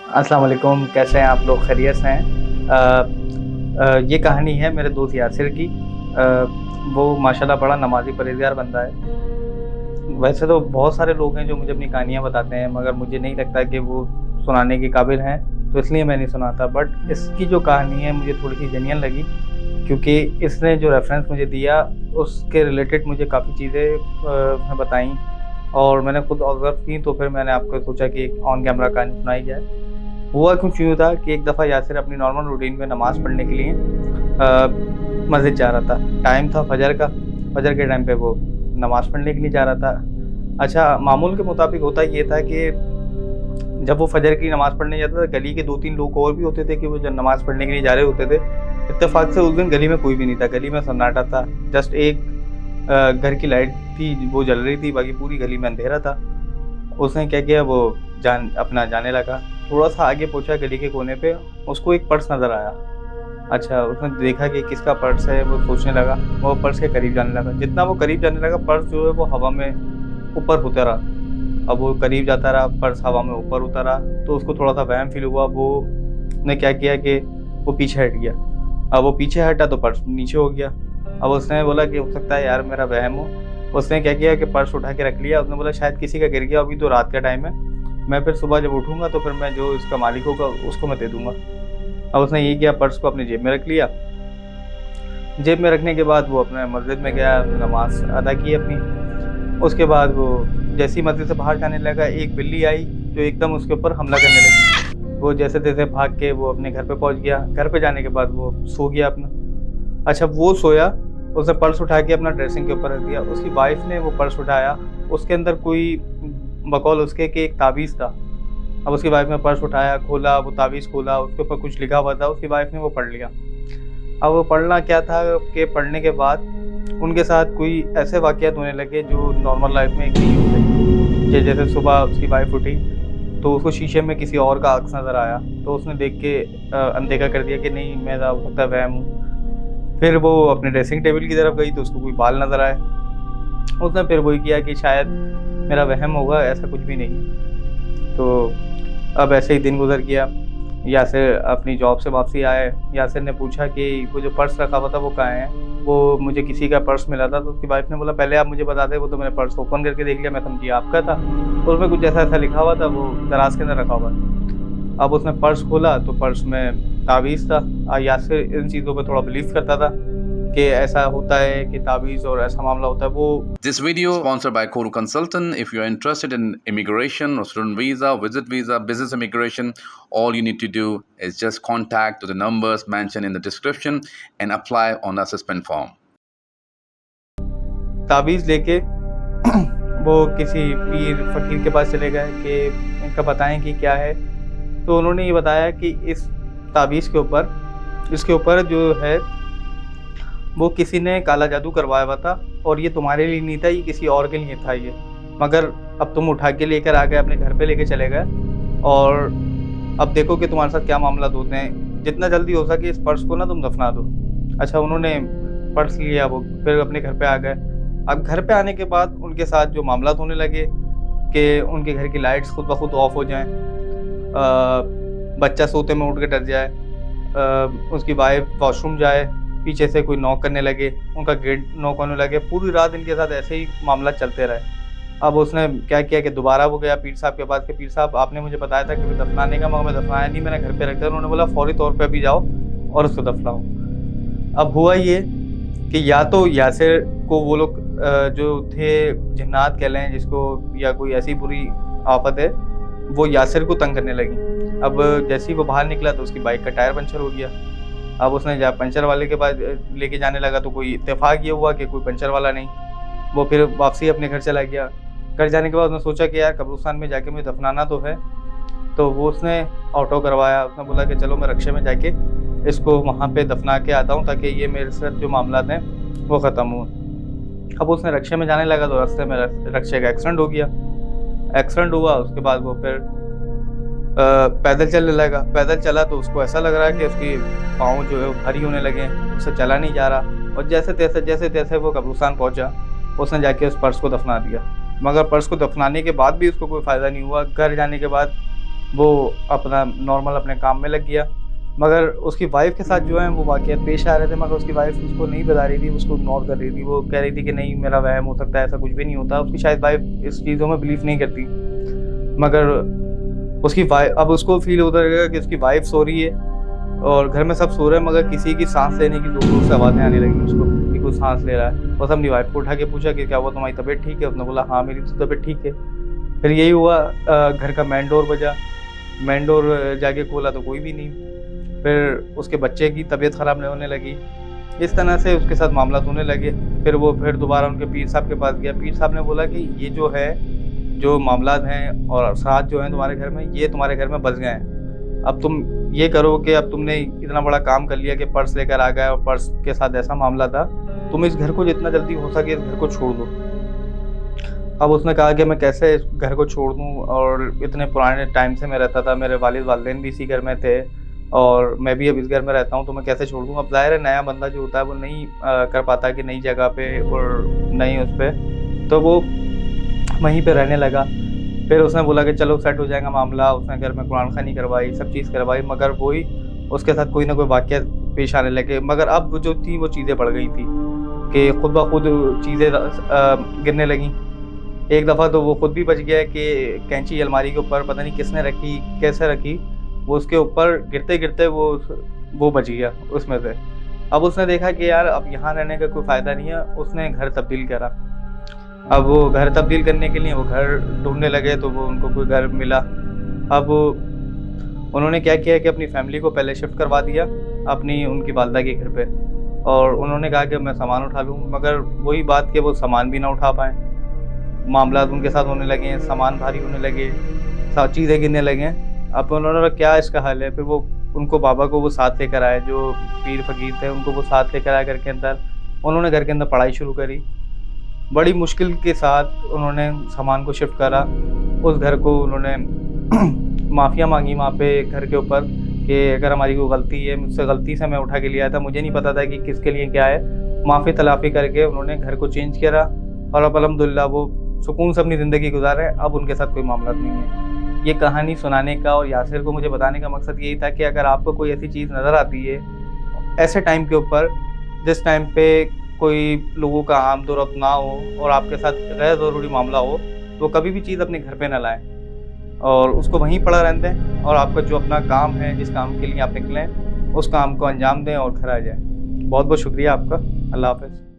अस्सलाम वालेकुम, कैसे हैं आप लोग? खैरियत से हैं? ये कहानी है मेरे दोस्त यासिर की। वो माशाल्लाह बड़ा नमाज़ी परहेज़गार बंदा है। वैसे तो बहुत सारे लोग हैं जो मुझे अपनी कहानियाँ बताते हैं, मगर मुझे नहीं लगता कि वो सुनाने के काबिल हैं, तो इसलिए मैं नहीं सुनाता। बट इसकी जो कहानी है मुझे थोड़ी-सी जेन्युइन लगी, क्योंकि इसने जो रेफ़रेंस मुझे दिया, उसके रिलेटेड मुझे काफ़ी चीज़ें उसने बताई और मैंने खुद ऑब्ज़र्व की, तो फिर मैंने आपको सोचा कि एक ऑन कैमरा कहानी सुनाई जाए। हुआ कुछ यूँ था कि एक दफ़ा यासिर अपनी नॉर्मल रूटीन में नमाज़ पढ़ने के लिए मस्जिद जा रहा था। टाइम था फ़जर का, फ़जर के टाइम पे वो नमाज़ पढ़ने के लिए जा रहा था। अच्छा, मामूल के मुताबिक होता ये था कि जब वो फ़जर की नमाज़ पढ़ने जाता था, गली के 2-3 लोग और भी होते थे कि वो जब नमाज़ पढ़ने के लिए जा रहे होते थे। इत्तेफ़ाक से उस दिन गली में कोई भी नहीं था, गली में सन्नाटा था। जस्ट एक घर की लाइट थी, वो जल रही थी, बाकी पूरी गली में अंधेरा था। उसने क्या किया, वो अपना जाने लगा। थोड़ा-सा आगे पहुँचा गली के कोने पे, उसको एक पर्स नज़र आया। अच्छा, उसने देखा कि किसका पर्स है, वो सोचने लगा, वो पर्स के करीब जाने लगा। जितना वो करीब जाने लगा, पर्स जो है वो हवा में ऊपर होता रहा। अब वो करीब जाता रहा, पर्स हवा में ऊपर होता रहा, तो उसको थोड़ा-सा वहम फ़ील हुआ। वो ने क्या किया कि वो पीछे हट गया। अब वो पीछे हटा तो पर्स नीचे हो गया। अब उसने बोला कि हो सकता है यार मेरा वहम हो। उसने क्या किया कि पर्स उठा के रख लिया। उसने बोला शायद किसी का गिर गया, अभी तो रात का टाइम है। मैं फिर सुबह जब उठूँगा तो फिर मैं जो इसका मालिक होगा उसको मैं दे दूँगा। अब उसने ये किया, पर्स को अपनी जेब में रख लिया। जेब में रखने के बाद वो अपने मस्जिद में गया, नमाज़ अदा की अपनी। उसके बाद वो जैसे ही मस्जिद से बाहर जाने लगा, एक बिल्ली आई जो एकदम उसके ऊपर हमला करने लगी। वो जैसे-तैसे भाग के वो अपने घर पे पहुँच गया। घर पे जाने के बाद वो सो गया अपना। अच्छा, वो सोया, उसने पर्स उठा के अपना ड्रेसिंग के ऊपर रख दिया। उसकी वाइफ़ ने वो पर्स उठाया, उसके अंदर कोई बकौल उसके कि एक ताबीज़ था। अब उसकी वाइफ़ ने पर्स उठाया, खोला, वो ताबीज़ खोला, उसके ऊपर कुछ लिखा हुआ था, उसकी वाइफ़ ने वो पढ़ लिया। अब वो पढ़ना क्या था कि पढ़ने के बाद उनके साथ कोई ऐसे वाक़यात होने लगे जो नॉर्मल लाइफ़ में नहीं होते। कि जैसे सुबह उसकी वाइफ़ उठी, तो उसको शीशे में किसी और का अक्स नज़र आया, तो उसने देख के अनदेखा कर दिया कि नहीं, मेरा हो सकता है वहम हो। फिर वो अपने ड्रेसिंग टेबल की तरफ गई तो उसको कोई बाल नज़र आए। उसने फिर वही किया कि शायद मेरा वहम होगा, ऐसा कुछ भी नहीं है। तो अब ऐसे ही दिन गुज़र गया। यासिर अपनी जॉब से वापसी आए। यासिर ने पूछा कि वो जो पर्स रखा हुआ था वो कहाँ है? वो मुझे किसी का पर्स मिला था। तो उसकी वाइफ़ ने बोला पहले आप मुझे बता दें, वो तो मैंने पर्स ओपन करके देख लिया, मैं समझी आपका था। तो उसमें कुछ ऐसा-ऐसा लिखा हुआ था, वो दराज़ के अंदर रखा हुआ है। अब उसने पर्स खोला तो पर्स में ताबीज़ था। यासिर इन चीज़ों पे थोड़ा बिलीव करता था कि ऐसा होता है कि ताबीज़ और ऐसा मामला होता है। वो This video sponsored by Koru Consultant. If you're interested in immigration or student visa, visit visa, business immigration, all you need to do is just contact to the numbers mentioned in the description and apply on the assessment form. ताबीज़ लेके वो किसी पीर फ़कीर के पास चले गए कि इनका बताएँ कि क्या है। तो उन्होंने ये बताया कि इस ताबीज़ के ऊपर, इसके ऊपर जो है वो किसी ने काला जादू करवाया हुआ था और ये तुम्हारे लिए नहीं था, ये किसी और के लिए था ये। मगर अब तुम उठा के लेकर आ गए, अपने घर पे लेके चले गए और अब देखो कि तुम्हारे साथ क्या मामला होते हैं। जितना जल्दी हो सके इस पर्स को ना तुम दफ़ना दो। अच्छा, उन्होंने पर्स लिया, वो फिर अपने घर पे आ गए। अब घर पे आने के बाद उनके साथ जो मामलात होने लगे कि उनके घर की लाइट्स खुद ब खुद ऑफ हो जाएँ। बच्चा सोते में उठ के डर जाए। उसकी वाइफ़ वॉशरूम जाए, पीछे से कोई नॉक करने लगे, उनका गेट नॉक होने लगे। पूरी रात इनके साथ ऐसे ही मामला चलते रहे। अब उसने क्या किया कि दोबारा वो गया पीर साहब के पास कि पीर साहब आपने मुझे बताया था कि दफ़नाने का, मगर मैं दफ़नाया नहीं, मैंने घर पे रख दिया। उन्होंने बोला फ़ौरी तौर पे अभी जाओ और उसको दफ़नाओ। अब हुआ ये कि या तो यासिर को वो लोग जो थे जिन्नात कह लें जिसको, या कोई ऐसी बुरी आफ़त है, वो यासिर को तंग करने लगी। अब जैसे ही वो बाहर निकला तो उसकी बाइक का टायर पंचर हो गया। अब उसने जब पंचर वाले के पास लेके जाने लगा तो कोई इत्तेफ़ाक ये हुआ कि कोई पंचर वाला नहीं। वो फिर वापसी अपने घर चला गया। घर जाने के बाद उसने सोचा कि यार कब्रिस्तान में जाके मुझे दफ़नाना तो है। तो वो उसने ऑटो करवाया। उसने बोला कि चलो मैं रिक्शे में जाके इसको वहाँ पे दफ़ना के आता हूँ ताकि ये मेरे साथ जो मामलात हैं वो ख़त्म हों। अब उसने रिक्शे में जाने लगा तो रास्ते में रिक्शे का एक्सीडेंट हो गया। एक्सीडेंट हुआ, उसके बाद वो फिर पैदल चलने लगा। पैदल चला तो उसको ऐसा लग रहा है कि उसकी पाँव जो है वो भारी होने लगे हैं, उससे चला नहीं जा रहा। और जैसे-तैसे वो कब्रिस्तान पहुँचा, उसने जाके उस पर्स को दफ़ना दिया। मगर पर्स को दफ़नाने के बाद भी उसको कोई फ़ायदा नहीं हुआ। घर जाने के बाद वो अपना नॉर्मल अपने काम में लग गया। मगर उसकी वाइफ के साथ जो है वो वाक़यात पेश आ रहे थे, मगर उसकी वाइफ उसको नहीं बता रही थी, उसको इग्नोर कर रही थी। वो कह रही थी कि नहीं मेरा वहम हो सकता है, ऐसा कुछ भी नहीं होता। उसकी शायद वाइफ इस चीज़ों में बिलीव नहीं करती, मगर उसकी वाइफ, अब उसको फील होता रहेगा कि उसकी वाइफ सो रही है और घर में सब सो रहे हैं, मगर किसी की सांस लेने की दूर दूर से आवाज़ें आने लगी उसको कि कोई सांस ले रहा है। बस अपनी वाइफ को उठा के पूछा कि क्या हुआ, तुम्हारी तबीयत ठीक है? उसने बोला हाँ मेरी तो तबीयत ठीक है। फिर यही हुआ, घर का मेन डोर बजा, मेन डोर जाके खोला तो कोई भी नहीं। फिर उसके बच्चे की तबीयत ख़राब होने लगी। इस तरह से उसके साथ मामला होने लगे। फिर दोबारा उनके पीर साहब के पास गया। पीर साहब ने बोला कि ये जो है, जो मामलात हैं और अवसाद जो हैं तुम्हारे घर में, ये तुम्हारे घर में बस गए हैं। अब तुम ये करो कि अब तुमने इतना बड़ा काम कर लिया कि पर्स लेकर आ गए और पर्स के साथ ऐसा मामला था, तुम इस घर को जितना जल्दी हो सके इस घर को छोड़ दो। अब उसने कहा कि मैं कैसे इस घर को छोड़ दूँ, और इतने पुराने टाइम से मैं रहता था, मेरे वालिद वालिदैन भी इसी घर में थे और मैं भी अब इस घर में रहता हूँ, तो मैं कैसे छोड़ दूँ। अब ज़ाहिर है नया बंदा जो होता है वो नहीं कर पाता कि नई जगह पे और नई उस पे, तो वो वहीं पे रहने लगा। फिर उसने बोला कि चलो सेट हो जाएगा मामला। उसने घर में कुरान खानी करवाई, सब चीज़ करवाई, मगर वही उसके साथ कोई ना कोई वाक़या पेश आने लगे। मगर अब वो जो थी वो चीज़ें बढ़ गई थी कि खुद ब खुद चीज़ें गिरने लगीं। एक दफ़ा तो वो खुद भी बच गया कि कैंची अलमारी के ऊपर पता नहीं किसने रखी, कैसे रखी, वो उसके ऊपर गिरते-गिरते वो बच गया उसमें से। अब उसने देखा कि यार अब यहाँ रहने का कोई फ़ायदा नहीं है, उसने घर तब्दील करा। अब वो घर तब्दील करने के लिए वो घर ढूँढने लगे, तो वो उनको कोई घर मिला। अब उन्होंने क्या किया कि अपनी फ़ैमिली को पहले शिफ्ट करवा दिया अपनी उनकी वालिदा के घर पे, और उन्होंने कहा कि मैं सामान उठा लूँ, मगर वही बात कि वो सामान भी ना उठा पाएँ। मामलात उनके साथ होने लगे हैं, सामान भारी होने लगे, चीज़ें गिरने लगे हैं। अब उन्होंने बोला क्या इसका हल है? फिर वो उनको बाबा को वो साथ लेकर आए, जो पीर फ़कीर थे उनको वो साथ लेकर आए घर के अंदर। उन्होंने घर के अंदर पढ़ाई शुरू करी। बड़ी मुश्किल के साथ उन्होंने सामान को शिफ्ट करा। उस घर को उन्होंने माफ़िया माँगी वहाँ पे घर के ऊपर कि अगर हमारी कोई गलती है, मुझसे गलती से मैं उठा के ले आया था, मुझे नहीं पता था कि किसके लिए क्या है। माफ़ी तलाफ़ी करके उन्होंने घर को चेंज करा और अब अल्हम्दुलिल्लाह वो सुकून से अपनी ज़िंदगी गुज़ारे। अब उनके साथ कोई मामला नहीं है। ये कहानी सुनाने का और यासिर को मुझे बताने का मकसद यही था कि अगर आपको कोई ऐसी चीज़ नज़र आती है ऐसे टाइम के ऊपर, जिस टाइम पे कोई लोगों का आमद-ओ-रफ्त ना हो और आपके साथ गैर ज़रूरी मामला हो, तो कभी भी चीज़ अपने घर पे ना लाएँ और उसको वहीं पड़ा रहने दें, और आपका जो अपना काम है, जिस काम के लिए आप निकले हैं, उस काम को अंजाम दें और घर आ जाएँ। बहुत-बहुत शुक्रिया आपका। अल्लाह हाफ़िज़।